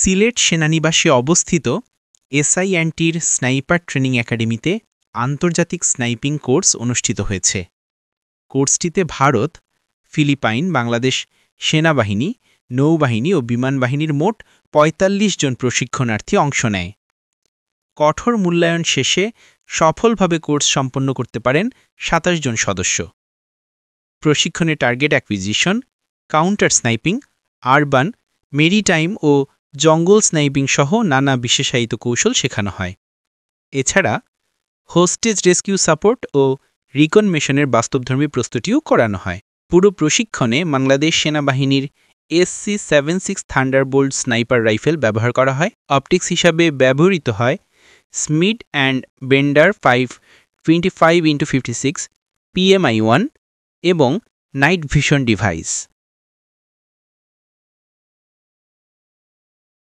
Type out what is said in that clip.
সিলেট সেনানিবাসে অবস্থিত এসআইএনটির sniper training একাডেমিতে আন্তর্জাতিক স্নাইপিং কোর্স অনুষ্ঠিত হয়েছে। কোর্সটিতে ভারত, ফিলিপাইন, বাংলাদেশ সেনাবাহিনী, নৌবাহিনী ও বিমান বাহিনীর মোট ৪৫ জন প্রশিক্ষণার্থী অংশ নেয়। কঠোর মূল্যায়ন শেষে সফলভাবে কোর্স সম্পন্ন করতে পারেন ২৭ জন সদস্য। প্রশিক্ষণে target acquisition, counter sniping, urban, maritime ও জঙ্গল স্নাইপিং সহ নানা বিশেষায়িত কৌশল শেখানো হয়। এছাড়া হোস্টেজ রেস্কিউ সাপোর্ট ও রিকনমেশনের বাস্তবধর্মী প্রস্তুতিও করানো হয়। পুরো প্রশিক্ষণে বাংলাদেশ সেনাবাহিনীর SC-76 থান্ডারবোল্ট স্নাইপার রাইফেল ব্যবহার করা হয়। অপটিক্স হিসাবে ব্যবহৃত হয় স্মিড অ্যান্ড বেন্ডার 525x56 PMI-1 এবং নাইট ভিশন ডিভাইস।